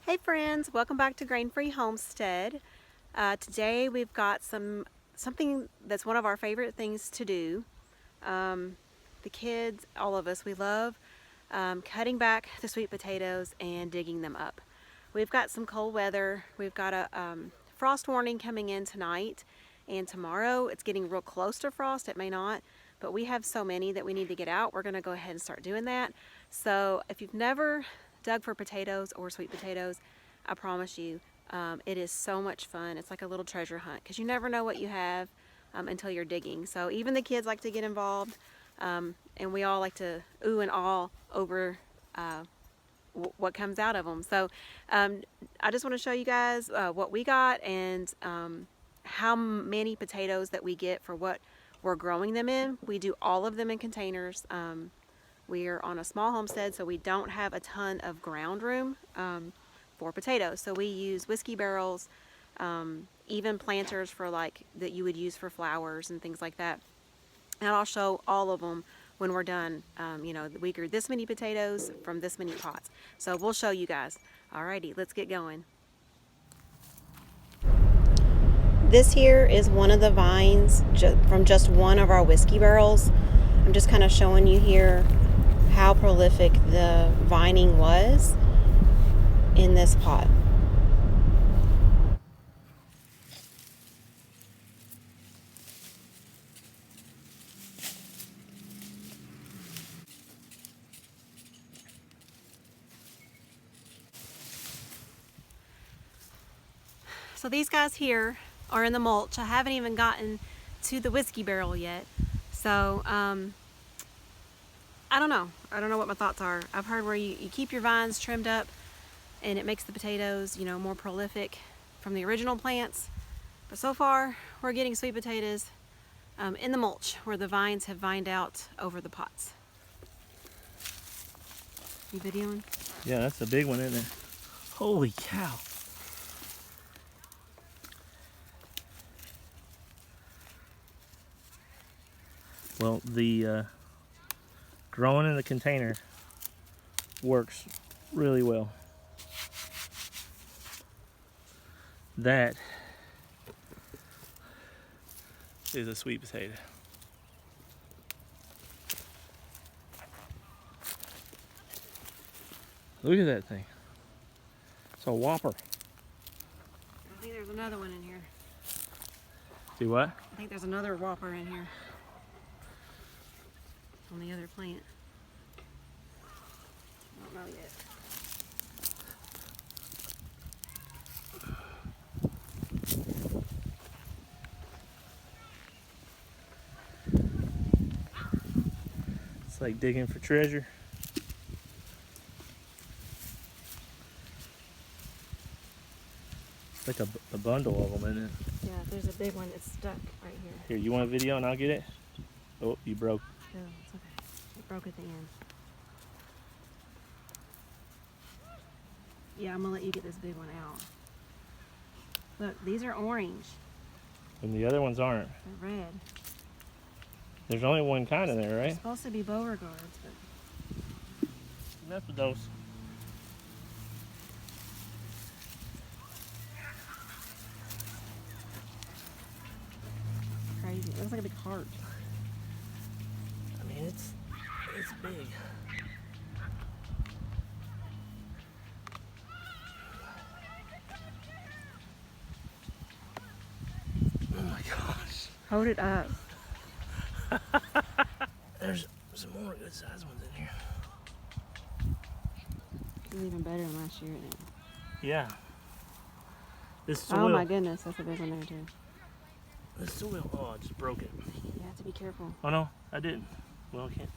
Hey friends, welcome back to Grain Free Homestead. Today we've got something that's one of our favorite things to do. The kids, all of us, we love cutting back the sweet potatoes and digging them up. We've got some cold weather. We've got a frost warning coming in tonight and tomorrow. It's getting real close to frost. It may not, but we have so many that we need to get out. We're going to go ahead and start doing that. So if you've never dug for potatoes or sweet potatoes, I promise you, it is so much fun. It's like a little treasure hunt because you never know what you have until you're digging. So even the kids like to get involved, and we all like to ooh and ah over what comes out of them. So I just want to show you guys what we got and how many potatoes that we get for what we're growing them in. We do all of them in containers. We're on a small homestead, so we don't have a ton of ground room for potatoes. So we use whiskey barrels, even planters for like that you would use for flowers and things like that. And I'll show all of them when we're done. We grew this many potatoes from this many pots. So we'll show you guys. Alrighty, let's get going. This here is one of the vines from just one of our whiskey barrels. I'm just kind of showing you here how prolific the vining was in this pot. So these guys here are in the mulch. I haven't even gotten to the whiskey barrel yet. So I don't know. I don't know what my thoughts are. I've heard where you keep your vines trimmed up and it makes the potatoes, more prolific from the original plants. But so far, we're getting sweet potatoes in the mulch where the vines have vined out over the pots. You videoing? Yeah, that's a big one, isn't it? Holy cow. Well, the growing in the container works really well. That is a sweet potato. Look at that thing. It's a whopper. I think there's another one in here. See what? I think there's another whopper in here on the other plant. I don't know yet. It's like digging for treasure. It's like a bundle of them, isn't it? Yeah, there's a big one that's stuck right here. Here, you want a video and I'll get it? Oh, you broke. No, it's okay. It broke at the end. Yeah, I'm gonna let you get this big one out. Look, these are orange. And the other ones aren't. They're red. There's only one kind in there, They're right? supposed to be Beauregards, but Enough of those. crazy. It looks like a big heart. I mean, it's big. Oh my gosh. Hold it up. There's some more good sized ones in here. This is even better than last year now. Yeah. This Oh soil. my goodness, that's a big one there too. This soil. Oh, I just broke it. You have to be careful. Oh no, I didn't. Well, I can't.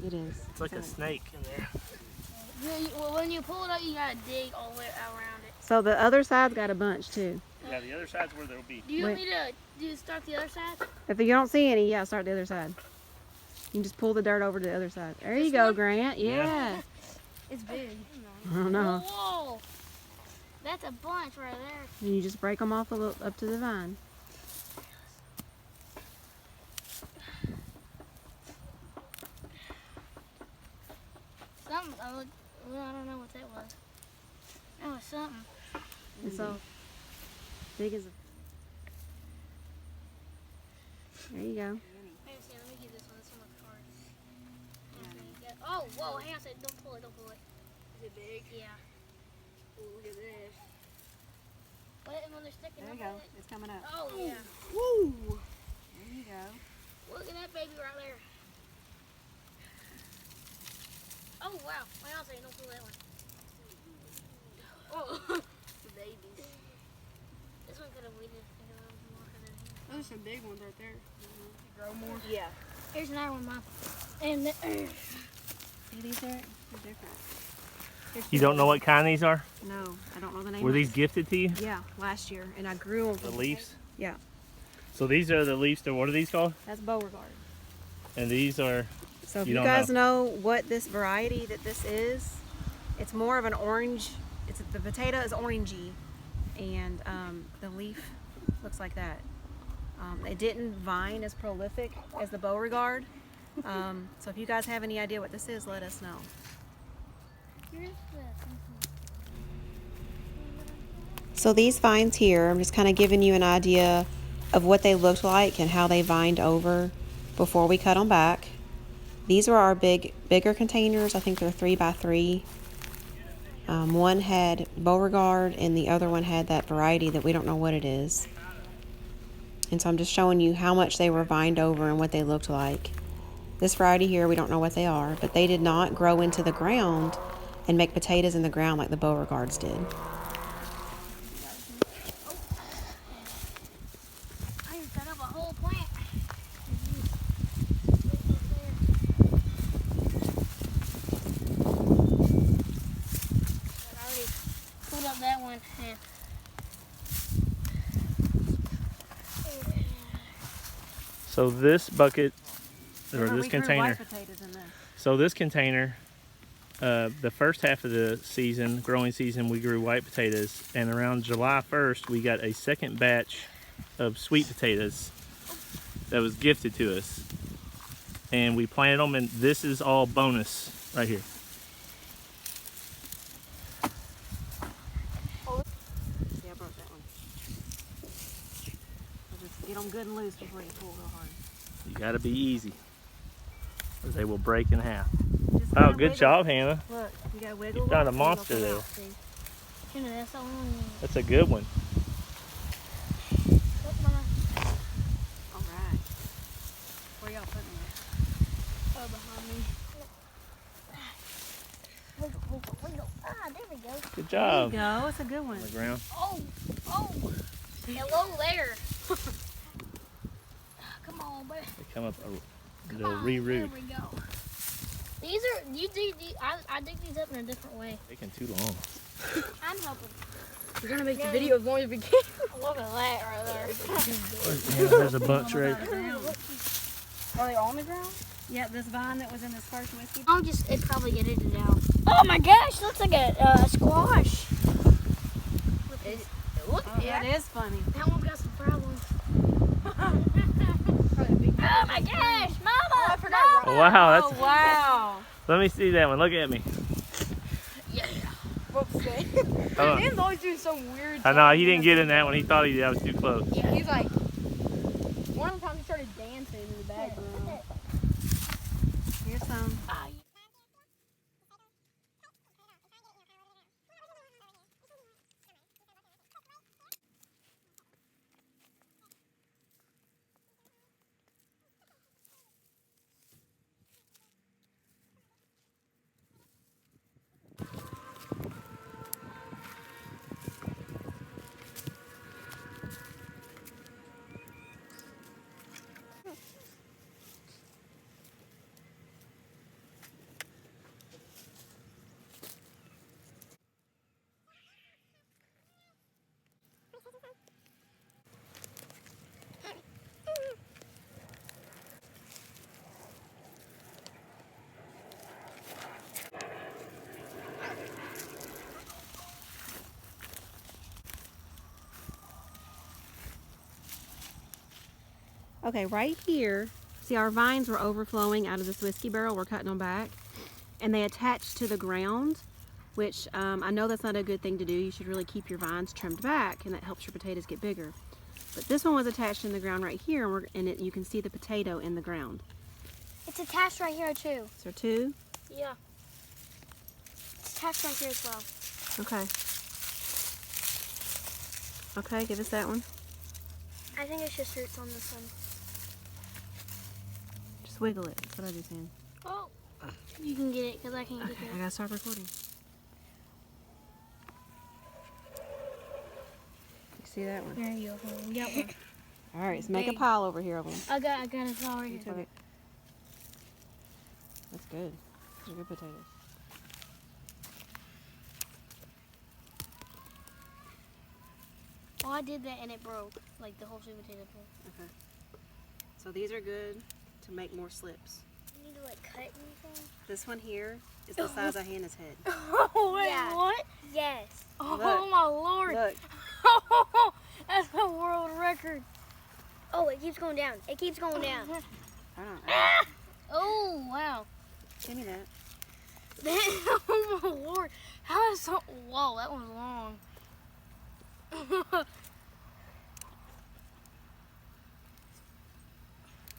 It is. It's like a snake in there. Well, when you pull it out, you gotta dig all the way around it. So the other side's got a bunch too. Yeah, the other side's where there'll be. Do you want me to start the other side? If you don't see any, yeah, start the other side. You can just pull the dirt over to the other side. There you This go, one? Grant. Yeah. It's big. I don't know. Whoa! That's a bunch right there. And you just break them off up to the vine. I don't know what that was. Oh, with something. And so big as a... There you go. Let me get this one. This one looks hard. Oh, whoa, hang on a second. Don't pull it, don't pull it. Is it big? Yeah. Ooh, look at this. What, and when they're sticking There you up go. in it? It's coming up. Oh, yeah. Woo! There you go. Look at that baby right there. Oh, wow. Hang on a second. Don't pull that one. Oh, the babies. This one could have waited a little more for the... Those are some big ones right there. Grow more. Yeah. Here's another one, Mom. And the, See, these are they're different. Here's You the- don't know what kind these are? No, I don't know the name. Were of these it. gifted to you? Yeah, last year, and I grew them. The leaves? Yeah, So these are the leaves to, what are these called? that's Beauregard. And these are, So if You you don't guys know what this variety that this is, it's more of an orange. The potato is orangey, and the leaf looks like that. It didn't vine as prolific as the Beauregard. So if you guys have any idea what this is, let us know. here's the... So these vines here, I'm just kind of giving you an idea of what they looked like and how they vined over before we cut them back. These are our bigger containers. I think they're 3x3. One had Beauregard and the other one had that variety that we don't know what it is. And so I'm just showing you how much they were vined over and what they looked like. This variety here, we don't know what they are, but they did not grow into the ground and make potatoes in the ground like the Beauregards did. I just cut up a whole plant. I already pulled up that one. And so this bucket, or Remember, this we grew container. white potatoes in this. So this container, the first half of the season, growing season, we grew white potatoes, and around July 1st, we got a second batch of sweet potatoes that was gifted to us, and we planted them. And this is all bonus right here. See, I broke that one. So just get them good and loose before you pull real hard. You got to be easy, or they will break in half. Just Oh, kinda good wiggle. job, Hannah. Look, you gotta wiggle. You found a and it'll monster come there. out, see? you know, that's the one. That's a good one. Look, Mama. All right. Where y'all putting them? Oh, behind me. Wiggle, wiggle, wiggle. Ah, there we go. Good There job. you go. It's a good one. On the ground. Oh, oh. Hello there. Come on, buddy. They come up, Come they'll on, reroot. There we go. These are, you dig, I dig these up in a different way. Taking too long. I'm helping. We're gonna make the video as long as we can. Look at that right there. Yeah, there's a bunch right. Are they on the ground? Yeah, this vine that was in this first whiskey. I'll just, it probably get edited out. Oh my gosh, looks like a squash. Look, Oh, that is funny. That one's got some problems. Oh my gosh, Mama! I forgot. Mama! Wow, that's. Oh, wow. Let me see that one. Look at me. Yeah. Whoops. Hold on. Dan's always doing some weird. I know he didn't get in that one. He thought I was too close. Yeah, he's like. One of the times he started dancing in the background. Here's some. Ah, Okay, right here, see our vines were overflowing out of this whiskey barrel. We're cutting them back, and they attached to the ground. which I know that's not a good thing to do. You should really keep your vines trimmed back, and that helps your potatoes get bigger. But this one was attached in the ground right here, and you can see the potato in the ground. It's attached right here too. Is there two? Yeah. It's attached right here as well. Okay. Okay, give us that one. I think it's just roots on this one. Just wiggle it. That's what I do, Sam. Oh, you can get it because I can't Okay, get I it. gotta stop recording. You see that one? There you go. We got one. All right, let's make a Big. pile over here of them. I got it all right You here. took it. That's good. Those are good potatoes. Well, I did that and it broke. Like the whole sweet potato broke. Okay. So these are good to make more slips. You need to like cut anything? This one here is the size of Hannah's head. Oh, wait, Yeah. what? Yes. Oh Look. my lord. Look, That's a world record. Oh, it keeps going down. It keeps going down. hold on. Oh, wow. Give me that. Oh my lord. How is so. Whoa, that one's long.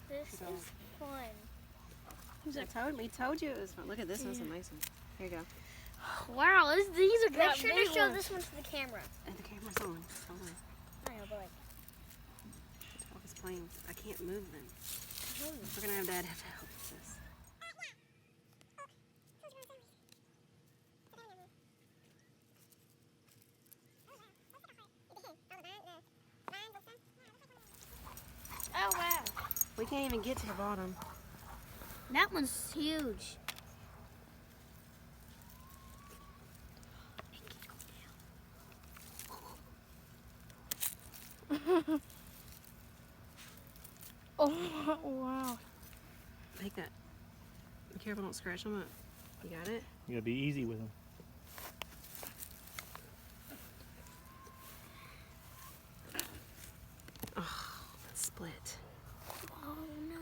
This is fun. We told you it was fun. Look at this one's a nice one. Here you go. Wow, these are Make got sure big to show ones. this one to the camera. And the camera's on. Hold on. I know, but like, Dog is playing. I can't move them. We're gonna have Dad have to help with this. oh wow. We can't even get to the bottom. That one's huge. Oh wow. Take that. Be careful, don't scratch them up. You got it? You gotta be easy with them. Let's split. Oh no.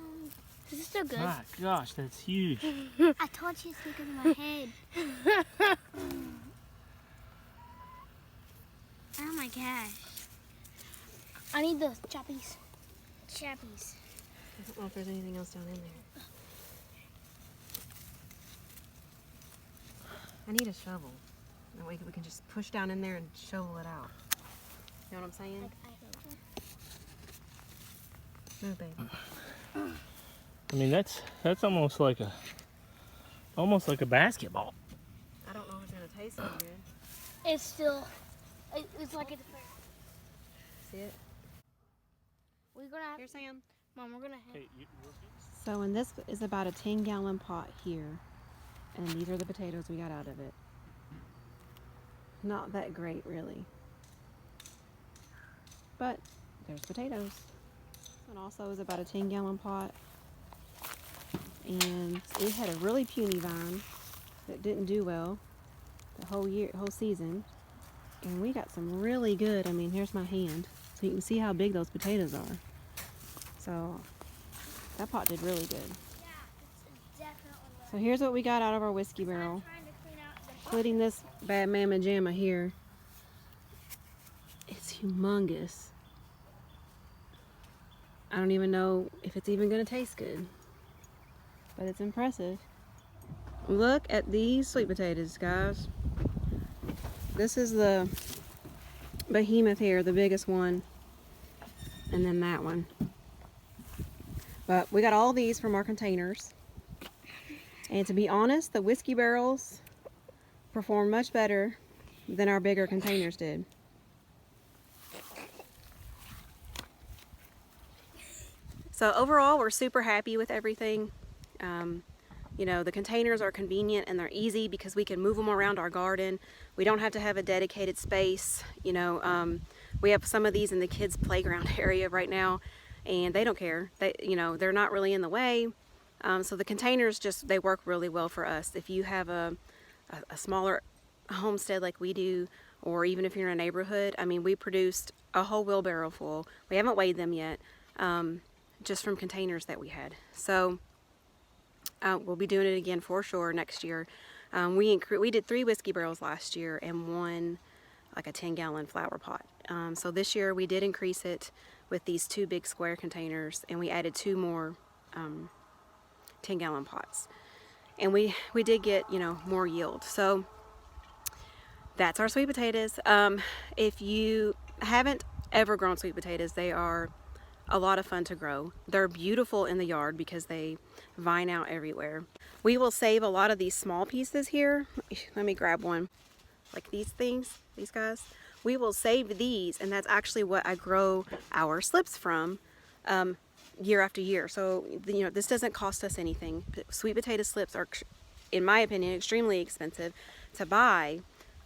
Is this still good? My gosh, that's huge. I told you it's bigger than my head. Oh my gosh. I need the choppies. Choppies. I don't know if there's anything else down in there. I need a shovel. That way we can just push down in there and shovel it out. You know what I'm saying? Move, baby. I mean, that's almost like a basketball. I don't know if it's gonna taste so good. It's still, it's like it's. See it? We're gonna have, Here, Sam. Mom, we're gonna have. Okay, So, and this is about a 10-gallon pot here. And these are the potatoes we got out of it. Not that great, really. But there's potatoes. And also is about a 10-gallon pot. And it had a really puny vine that didn't do well the whole season. And we got some really good, I mean, here's my hand. So you can see how big those potatoes are. So that pot did really good. Yeah, it's definitely. So here's what we got out of our whiskey barrel, Trying to clean out the. including this bad mamma jamma here. It's humongous. I don't even know if it's even gonna taste good, but it's impressive. Look at these sweet potatoes, guys. This is the behemoth here, the biggest one, and then that one. But we got all these from our containers. And to be honest, the whiskey barrels perform much better than our bigger containers did. So overall, we're super happy with everything. You know, the containers are convenient and they're easy because we can move them around our garden. We don't have to have a dedicated space. You know, we have some of these in the kids' playground area right now, and they don't care. You know, they're not really in the way. So the containers they work really well for us. If you have a smaller homestead like we do, or even if you're in a neighborhood, I mean, we produced a whole wheelbarrow full. We haven't weighed them yet, just from containers that we had. So we'll be doing it again for sure next year. We did 3 whiskey barrels last year and 1 like a 10-gallon flower pot. So this year we did increase it with these 2 big square containers, and we added 2 more 10-gallon pots. And we did get, you know, more yield. So that's our sweet potatoes. If you haven't ever grown sweet potatoes, they are a lot of fun to grow. They're beautiful in the yard because they vine out everywhere. We will save a lot of these small pieces here. Let me grab one. Like these things, these guys. We will save these, and that's actually what I grow our slips from year after year. So, you know, this doesn't cost us anything. Sweet potato slips are, in my opinion, extremely expensive to buy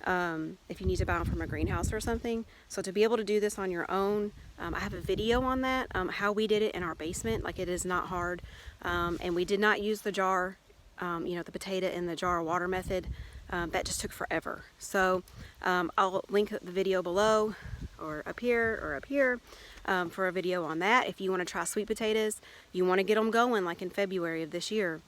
if you need to buy them from a greenhouse or something. So to be able to do this on your own, I have a video on that, how we did it in our basement. Like, it is not hard. And we did not use the jar, you know, the potato in the jar water method. That just took forever. So I'll link the video below or up here for a video on that. If you want to try sweet potatoes, you want to get them going like in February of this year,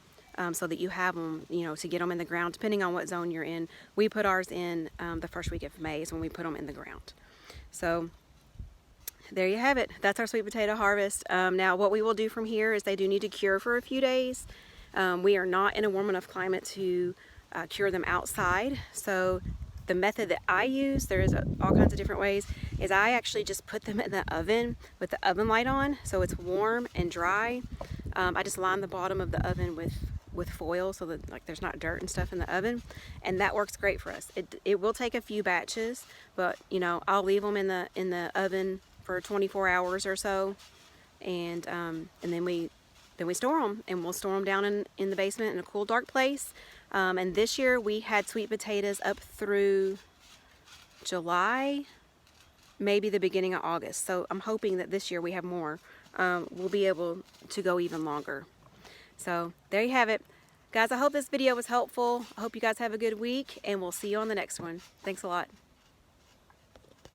so that you have them, you know, to get them in the ground, depending on what zone you're in. We put ours in the first week of May is when we put them in the ground. So there you have it. That's our sweet potato harvest. Now what we will do from here is they do need to cure for a few days. We are not in a warm enough climate to cure them outside. So the method that I use, there's all kinds of different ways, is I actually just put them in the oven with the oven light on, so it's warm and dry. I just line the bottom of the oven with foil so that, like, there's not dirt and stuff in the oven, and that works great for us. It will take a few batches, but you know, I'll leave them in the oven for 24 hours or so, and then we store them, and we'll store them down in the basement in a cool, dark place. And this year we had sweet potatoes up through July, maybe the beginning of August. So I'm hoping that this year we have more. We'll be able to go even longer. So there you have it. Guys, I hope this video was helpful. I hope you guys have a good week, and we'll see you on the next one. Thanks a lot.